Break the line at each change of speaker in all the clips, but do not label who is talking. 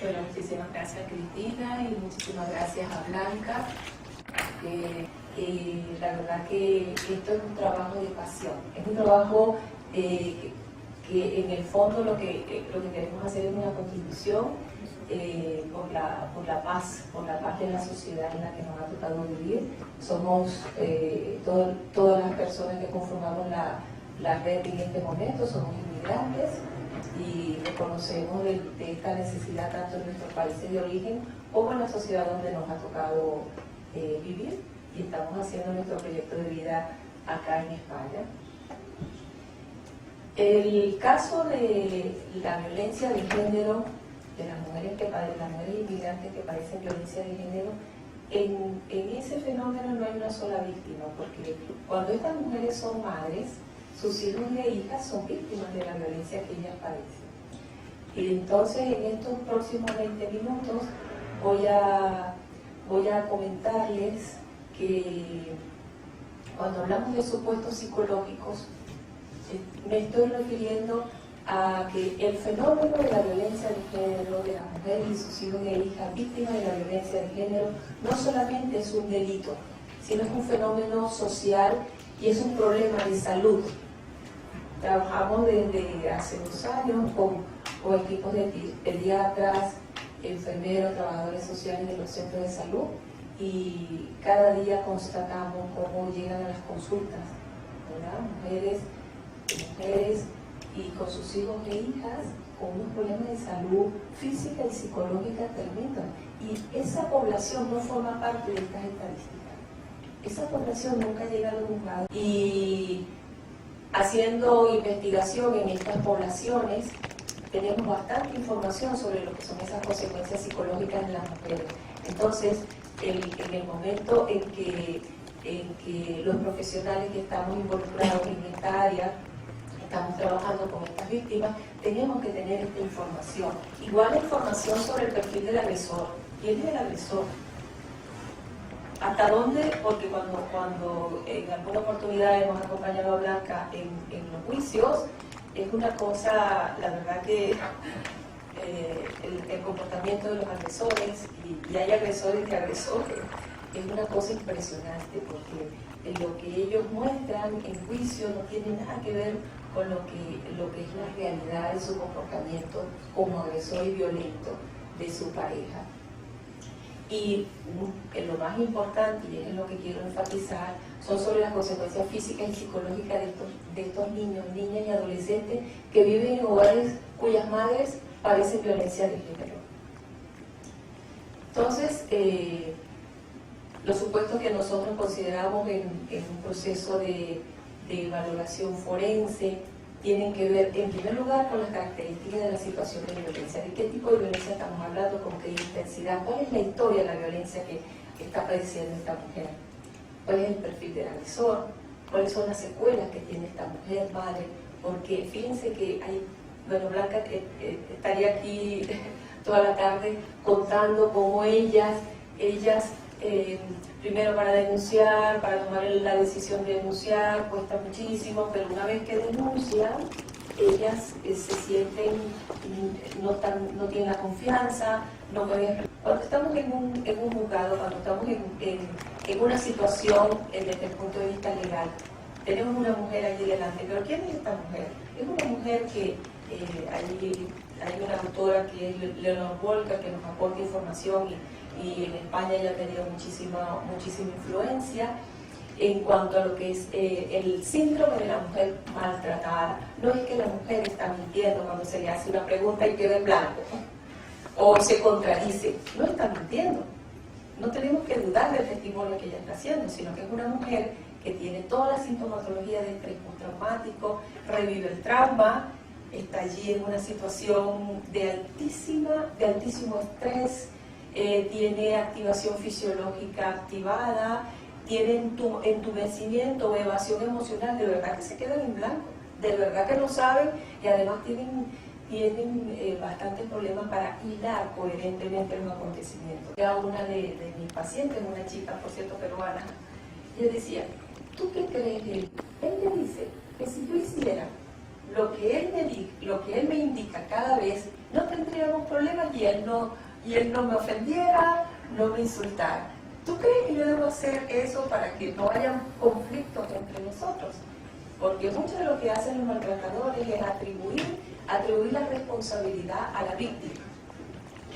Bueno, muchísimas gracias Cristina y muchísimas gracias a Blanca. La verdad que esto es un trabajo de pasión, es un trabajo que en el fondo lo que queremos hacer es una contribución por la paz de la sociedad en la que nos ha tocado vivir. Somos todas las personas que conformamos la red en este momento, somos inmigrantes y reconocemos de esta necesidad tanto en nuestros países de origen como en la sociedad donde nos ha tocado vivir, y estamos haciendo nuestro proyecto de vida acá en España. El caso de la violencia de género de las mujeres inmigrantes que padecen violencia de género, en ese fenómeno no hay una sola víctima, porque cuando estas mujeres son madres, sus hijos e hijas son víctimas de la violencia que ellas padecen. Y entonces en estos próximos 20 minutos voy a comentarles que cuando hablamos de supuestos psicológicos, me estoy refiriendo a que el fenómeno de la violencia de género de las mujeres y sus hijos e hijas víctimas de la violencia de género no solamente es un delito, sino es un fenómeno social y es un problema de salud. Trabajamos desde hace 2 años con equipos de pediatras, enfermeros, trabajadores sociales de los centros de salud, y cada día constatamos cómo llegan a las consultas, ¿verdad? Mujeres y con sus hijos e hijas con unos problemas de salud física y psicológica tremendos. Y esa población no forma parte de estas estadísticas. Esa población nunca ha llegado a un juzgado. Y haciendo investigación en estas poblaciones, tenemos bastante información sobre lo que son esas consecuencias psicológicas en las mujeres. Entonces, en el momento en que los profesionales que estamos involucrados en esta área, estamos trabajando con estas víctimas, tenemos que tener esta información. Igual la información sobre el perfil del agresor. ¿Quién es el agresor? ¿Hasta dónde? Porque cuando en alguna oportunidad hemos acompañado a Blanca en los juicios, es una cosa, la verdad que el comportamiento de los agresores, y hay agresores y agresores, es una cosa impresionante, porque lo que ellos muestran en juicio no tiene nada que ver con lo que es la realidad de su comportamiento como agresor y violento de su pareja. Y lo más importante, y es en lo que quiero enfatizar, son sobre las consecuencias físicas y psicológicas de estos niños, niñas y adolescentes que viven en hogares cuyas madres padecen violencia de género. Entonces, los supuestos que nosotros consideramos en un proceso de valoración forense tienen que ver, en primer lugar, con las características de la situación de violencia. ¿De qué tipo de violencia estamos hablando? ¿Con qué intensidad? ¿Cuál es la historia de la violencia que está padeciendo esta mujer? ¿Cuál es el perfil del agresor? ¿Cuáles son las secuelas que tiene esta mujer, madre? Porque fíjense que hay, bueno, Blanca estaría aquí toda la tarde contando cómo ellas primero para denunciar, para tomar la decisión de denunciar, cuesta muchísimo, pero una vez que denuncian, ellas se sienten, no tienen la confianza, no pueden... Cuando estamos en un juzgado, cuando estamos en una situación desde el punto de vista legal, tenemos una mujer allí delante, pero ¿quién es esta mujer? Es una mujer que hay una autora que es Leonor Walker, que nos aporta información y en España ella ha tenido muchísima influencia en cuanto a lo que es el síndrome de la mujer maltratada. No es que la mujer está mintiendo cuando se le hace una pregunta y queda en blanco o se contradice, no está mintiendo. No tenemos que dudar del testimonio que ella está haciendo, sino que es una mujer que tiene toda la sintomatología de estrés postraumático, revive el trauma, está allí en una situación de altísimo estrés, tiene activación fisiológica activada, tiene entumecimiento o evasión emocional, de verdad que se quedan en blanco, de verdad que no saben, y además tienen bastantes problemas para hilar coherentemente los acontecimientos. Era una de mis pacientes, una chica, por cierto, peruana, y ella decía, ¿tú qué crees de él? Él me dice que si yo hiciera lo que él me indica cada vez, no tendríamos problemas y él no me ofendiera, no me insultara. ¿Tú crees que yo debo hacer eso para que no haya conflictos entre nosotros? Porque mucho de lo que hacen los maltratadores es atribuir la responsabilidad a la víctima.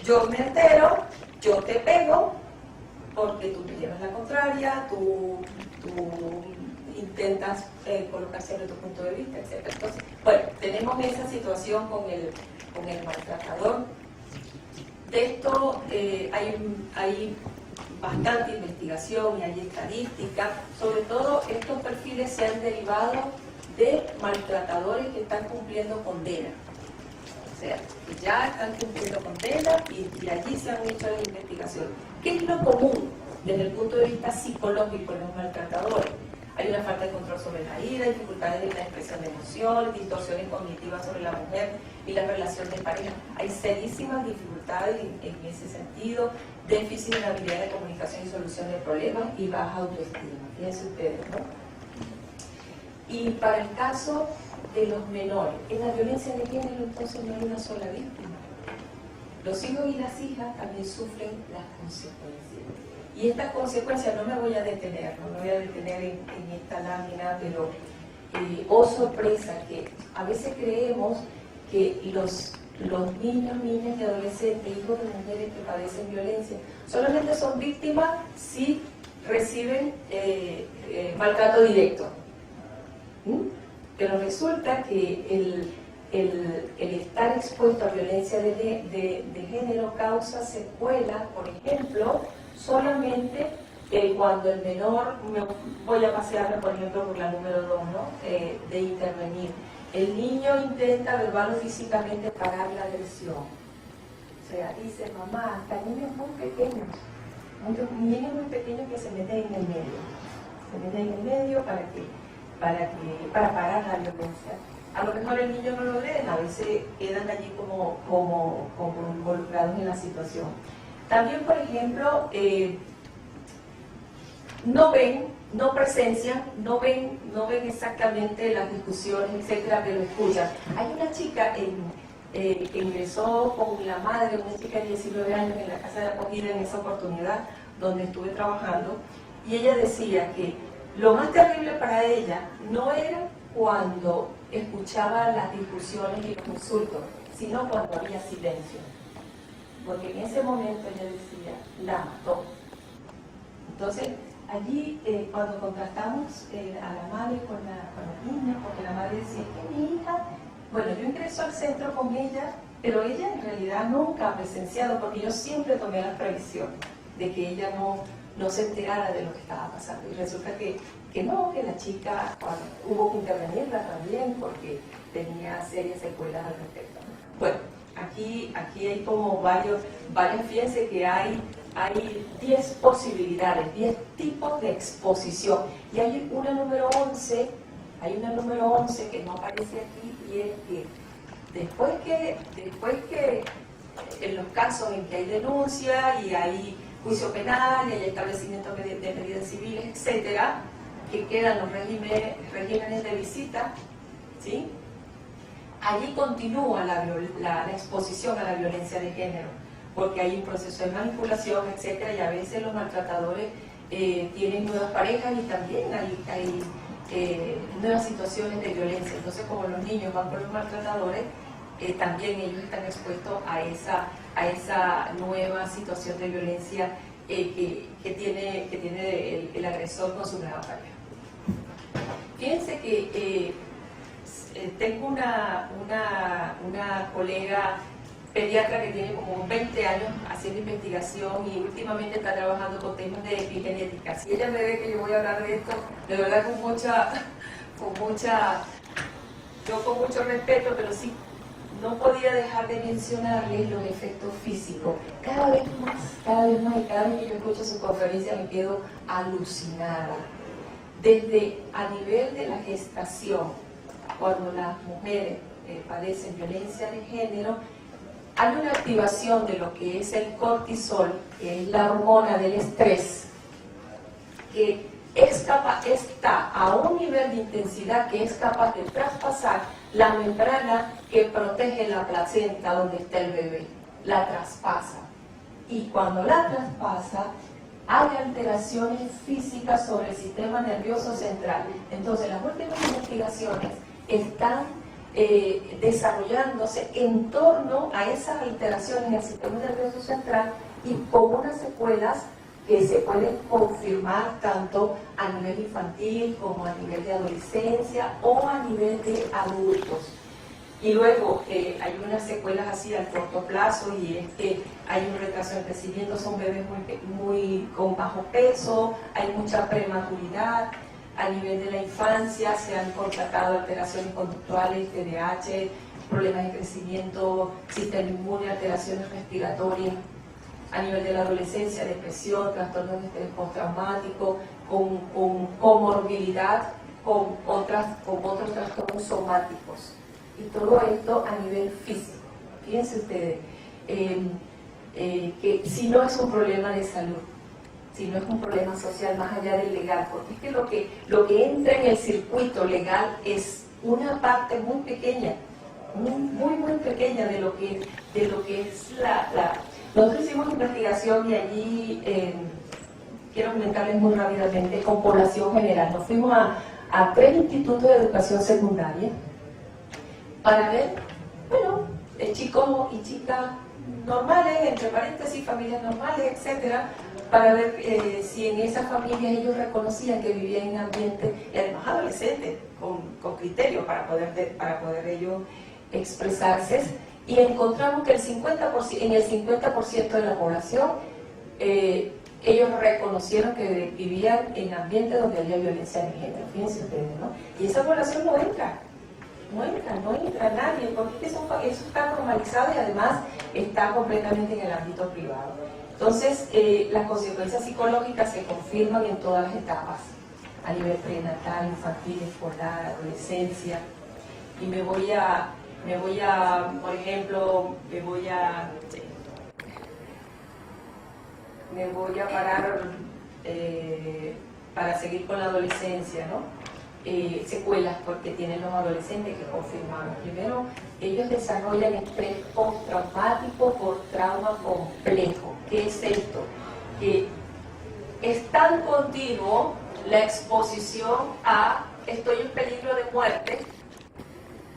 Yo me entero, yo te pego, porque tú me llevas la contraria, tú intentas colocar siempre tu punto de vista, etc. Entonces, bueno, tenemos esa situación con el maltratador. De esto hay bastante investigación y hay estadística. Sobre todo estos perfiles se han derivado de maltratadores que están cumpliendo condena. O sea, que ya están cumpliendo condena y allí se han hecho las investigaciones. ¿Qué es lo común desde el punto de vista psicológico de los maltratadores? Hay una falta de control sobre la ira, dificultades en la expresión de emociones, distorsiones cognitivas sobre la mujer y la relación de pareja. Hay serísimas dificultades en ese sentido, déficit en la habilidad de comunicación y solución de problemas y baja autoestima. Fíjense ustedes, ¿no? Y para el caso de los menores, en la violencia de género entonces no hay una sola víctima. Los hijos y las hijas también sufren las consecuencias. Y estas consecuencias no me voy a detener, no me voy a detener en esta lámina, pero oh sorpresa, que a veces creemos que los niños, niñas y adolescentes, hijos de mujeres que padecen violencia, solamente son víctimas si reciben maltrato directo. Pero resulta que el estar expuesto a violencia de género causa secuelas, por ejemplo, solamente cuando el menor, voy a pasearme por ejemplo por la número 2, ¿no? De intervenir. El niño intenta verbal o físicamente parar la agresión. O sea, dice mamá, hasta niños muy pequeños, niños muy pequeños que se meten en el medio. Se meten en el medio para parar la violencia. A lo mejor el niño no lo leen, a veces quedan allí como involucrados en la situación. También, por ejemplo, no presencian, no ven exactamente las discusiones, etcétera, pero escuchan. Hay una chica que ingresó con la madre, una chica de 19 años en la casa de acogida en esa oportunidad donde estuve trabajando, y ella decía que lo más terrible para ella no era cuando escuchaba las discusiones y los insultos, sino cuando había silencio. Porque en ese momento ella decía, la mató. Entonces, allí cuando contrastamos a la madre con la niña, porque la madre decía, que mi hija, bueno, yo ingreso al centro con ella, pero ella en realidad nunca ha presenciado, porque yo siempre tomé la previsión de que ella no se enterara de lo que estaba pasando. Y resulta que la chica hubo que intervenirla también porque tenía serias secuelas al respecto. Bueno, aquí hay como varias, fíjense que hay 10 posibilidades, 10 tipos de exposición. Y hay una número 11, que no aparece aquí, y es que después que en los casos en que hay denuncia y hay juicio penal y hay establecimiento de medidas civiles, etcétera, que quedan los regímenes de visita, ¿sí? Allí continúa la exposición a la violencia de género, porque hay un proceso de manipulación, etcétera, y a veces los maltratadores tienen nuevas parejas y también hay nuevas situaciones de violencia. Entonces, como los niños van con los maltratadores, también ellos están expuestos a esa nueva situación de violencia que tiene el agresor con su nueva pareja. Fíjense que tengo una colega pediatra que tiene como 20 años haciendo investigación y últimamente está trabajando con temas de epigenética. Si ella me ve que yo voy a hablar de esto, de verdad con mucho respeto, pero sí, no podía dejar de mencionarles los efectos físicos. Cada vez más, y cada vez que yo escucho su conferencia me quedo alucinada. Desde a nivel de la gestación, cuando las mujeres padecen violencia de género, hay una activación de lo que es el cortisol, que es la hormona del estrés, que está a un nivel de intensidad que es capaz de traspasar la membrana que protege la placenta donde está el bebé, la traspasa. Y cuando la traspasa, hay alteraciones físicas sobre el sistema nervioso central. Entonces, las últimas investigaciones están desarrollándose en torno a esas alteraciones en el sistema nervioso central y con unas secuelas que se pueden confirmar tanto a nivel infantil como a nivel de adolescencia o a nivel de adultos. Y luego hay unas secuelas así al corto plazo, y es que hay un retraso en el crecimiento, son bebés muy con bajo peso, hay mucha prematuridad. A nivel de la infancia se han constatado alteraciones conductuales, TDAH, problemas de crecimiento, sistema inmune, alteraciones respiratorias. A nivel de la adolescencia, depresión, trastornos de estrés postraumático, con comorbilidad, con otros trastornos somáticos. Y todo esto a nivel físico. Fíjense ustedes, que si no es un problema de salud, si no es un problema social más allá del legal, porque es que lo que entra en el circuito legal es una parte muy pequeña, muy pequeña de lo que es la... Nosotros hicimos investigación y allí, quiero comentarles muy rápidamente, con población general. Nos fuimos a 3 institutos de educación secundaria para ver, bueno, chicos y chicas normales, entre paréntesis, familias normales, etcétera, para ver si en esas familias ellos reconocían que vivían en ambientes, y además adolescentes, con criterio para poder ellos expresarse, y encontramos que en el 50% de la población ellos reconocieron que vivían en ambientes donde había violencia de género. Fíjense ustedes, ¿no? Y esa población no entra nadie, porque eso está normalizado y además está completamente en el ámbito privado. Entonces, las consecuencias psicológicas se confirman en todas las etapas, a nivel prenatal, infantil, escolar, adolescencia. Y me voy a, por ejemplo, me voy a parar para seguir con la adolescencia, ¿no? Secuelas porque tienen los adolescentes que confirmamos. Primero, ellos desarrollan estrés postraumático por trauma complejo. ¿Qué es esto? Que es tan continuo la exposición a estoy en peligro de muerte,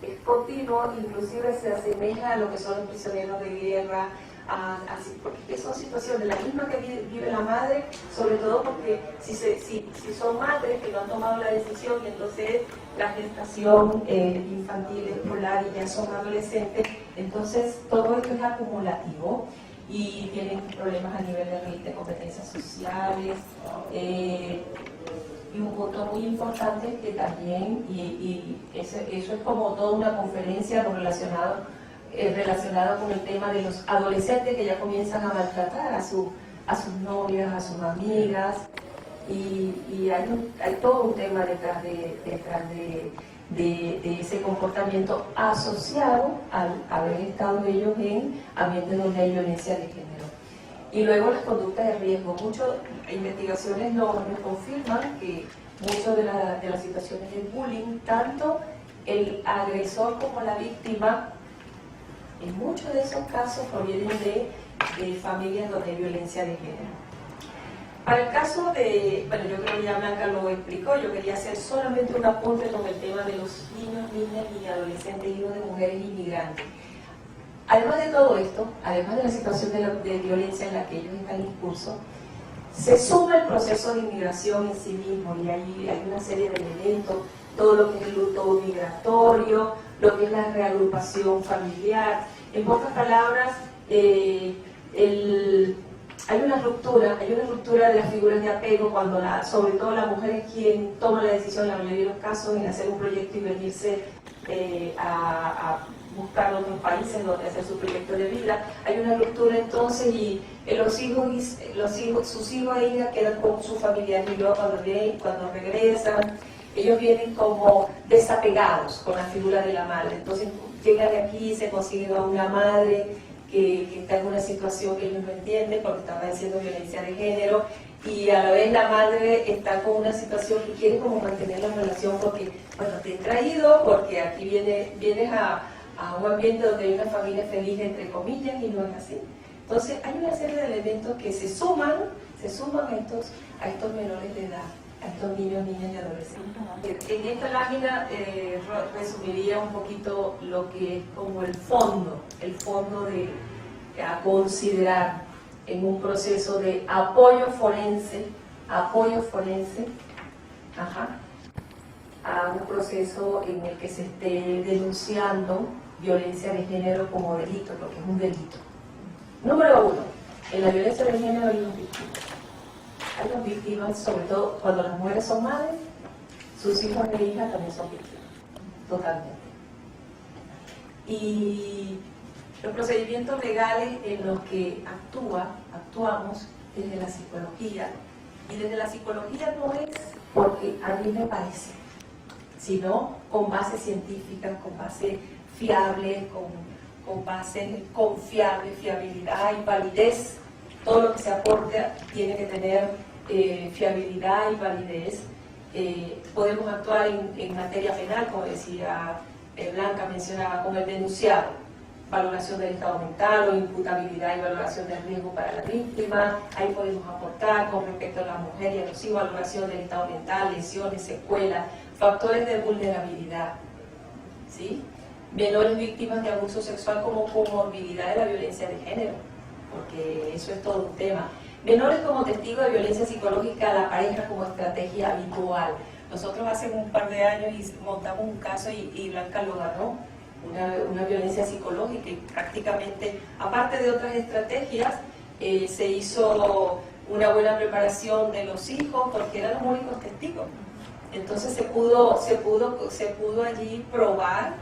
es continuo, inclusive se asemeja a lo que son los prisioneros de guerra, así, porque son situaciones, la misma que vive la madre, sobre todo porque si son madres que no han tomado la decisión y entonces la gestación infantil, escolar y ya son adolescentes, entonces todo esto es acumulativo y tienen problemas a nivel de competencias sociales. Y un punto muy importante que también, y eso es como toda una conferencia relacionada con el tema de los adolescentes que ya comienzan a maltratar a sus novias, a sus amigas, y hay todo un tema detrás de ese comportamiento asociado al haber estado ellos en ambientes donde hay violencia de género. Y luego las conductas de riesgo. Muchas investigaciones nos confirman que muchas de las situaciones de bullying, tanto el agresor como la víctima, en muchos de esos casos provienen de familias donde hay violencia de género. Para el caso de, bueno, yo creo que ya Blanca lo explicó, yo quería hacer solamente un apunte con el tema de los niños, niñas y adolescentes, hijos de mujeres inmigrantes. Además de todo esto, además de la situación de violencia en la que ellos están en curso, se suma el proceso de inmigración en sí mismo, y hay una serie de elementos, todo lo que es el luto migratorio, lo que es la reagrupación familiar. En pocas palabras, hay una ruptura de las figuras de apego cuando sobre todo la mujer es quien toma la decisión en la mayoría de los casos en hacer un proyecto y venirse a buscar otros países donde hacer su proyecto de vida. Hay una ruptura entonces y sus hijos e hijas quedan con sus familiares y luego cuando regresan, ellos vienen como desapegados con la figura de la madre. Entonces llegan aquí, se consiguen a una madre que está en una situación que ellos no entienden porque está padeciendo violencia de género, y a la vez la madre está con una situación que quiere como mantener la relación porque, bueno, te he traído porque aquí vienes a un ambiente donde hay una familia feliz, entre comillas, y no es así. Entonces hay una serie de elementos que se suman a estos menores de edad, a estos niños, niñas y adolescentes. En esta lámina resumiría un poquito lo que es como el fondo a considerar en un proceso de apoyo forense, a un proceso en el que se esté denunciando violencia de género como delito, porque es un delito. Número 1, en la violencia de género hay dos víctimas. Hay dos víctimas, sobre todo cuando las mujeres son madres, sus hijos e hijas también son víctimas, totalmente. Y los procedimientos legales en los que actuamos desde la psicología, y desde la psicología no es porque a mí me parece, sino con bases científicas, con bases fiables, con bases confiables, fiabilidad y validez. Todo lo que se aporta tiene que tener fiabilidad y validez. Podemos actuar en materia penal, como decía Blanca, mencionaba, con el denunciado. Valoración del estado mental o imputabilidad y valoración del riesgo para la víctima. Ahí podemos aportar con respecto a la mujer y a los hijos, valoración del estado mental, lesiones, secuelas, factores de vulnerabilidad, ¿sí? Menores víctimas de abuso sexual como comorbilidad de la violencia de género, porque eso es todo un tema. Menores como testigos de violencia psicológica a la pareja como estrategia habitual. Nosotros hace un par de años montamos un caso y Blanca lo ganó, una violencia psicológica, y prácticamente, aparte de otras estrategias, se hizo una buena preparación de los hijos porque eran los únicos testigos. Entonces se pudo allí probar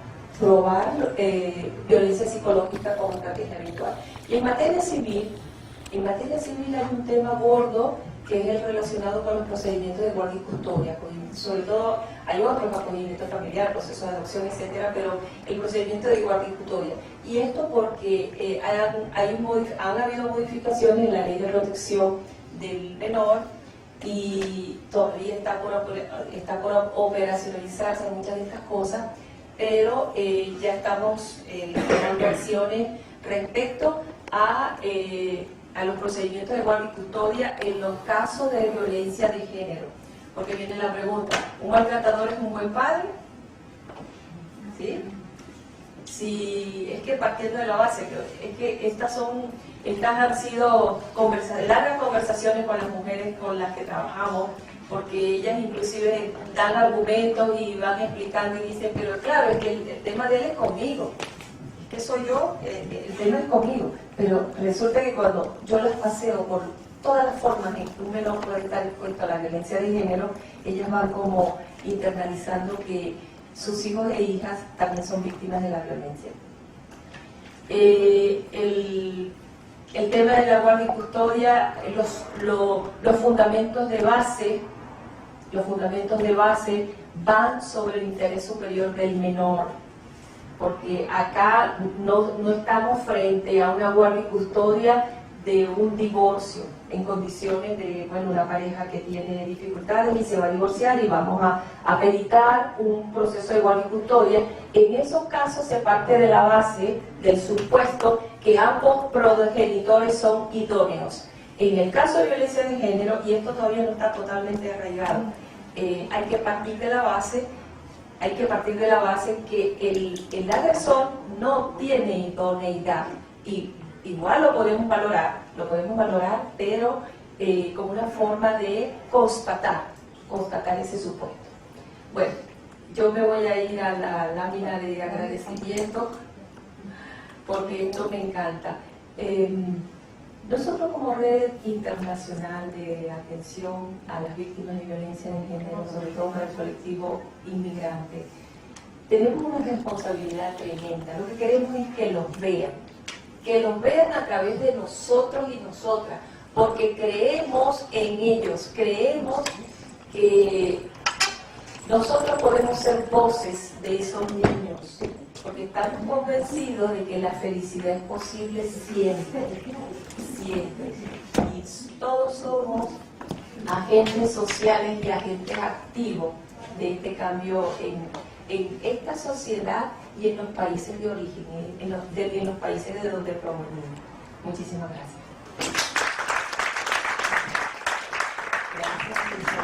violencia psicológica como estrategia habitual. Y en materia civil hay un tema gordo que es el relacionado con los procedimientos de guardia y custodia. Sobre todo hay otros acogimientos familiares, procesos de adopción, etcétera, pero el procedimiento de guardia y custodia. Y esto porque han habido modificaciones en la ley de protección del menor y todavía está por operacionalizarse muchas de estas cosas, pero ya estamos generando acciones respecto a los procedimientos de guardia y custodia en los casos de violencia de género. Porque viene la pregunta, ¿un maltratador es un buen padre? ¿Sí? Si es que partiendo de la base, es que estas han sido largas conversaciones con las mujeres con las que trabajamos, porque ellas inclusive dan argumentos y van explicando y dicen, pero claro, es que el tema de él es conmigo, es que soy yo, el tema es conmigo, pero resulta que cuando yo las paseo por todas las formas en que un menor puede estar expuesto a la violencia de género, ellas van como internalizando que sus hijos e hijas también son víctimas de la violencia. El tema de la guardia y custodia, los fundamentos de base van sobre el interés superior del menor, porque acá no estamos frente a una guardia y custodia de un divorcio en condiciones de, bueno, una pareja que tiene dificultades y se va a divorciar y vamos a meditar un proceso de guardia y custodia. En esos casos se parte de la base del supuesto que ambos progenitores son idóneos. En el caso de violencia de género, y esto todavía no está totalmente arraigado, hay que partir de la base que el agresor no tiene idoneidad, y igual lo podemos valorar, pero como una forma de constatar ese supuesto. Bueno, yo me voy a ir a la lámina de agradecimiento porque esto me encanta. Nosotros como Red Internacional de Atención a las Víctimas de Violencia de Género, sobre todo para el colectivo inmigrante, tenemos una responsabilidad tremenda. Lo que queremos es que los vean a través de nosotros y nosotras, porque creemos en ellos, creemos que nosotros podemos ser voces de esos niños, porque estamos convencidos de que la felicidad es posible siempre, siempre. Y todos somos agentes sociales y agentes activos de este cambio en esta sociedad y en los países de origen, en los países de donde provenimos. Muchísimas gracias. Gracias.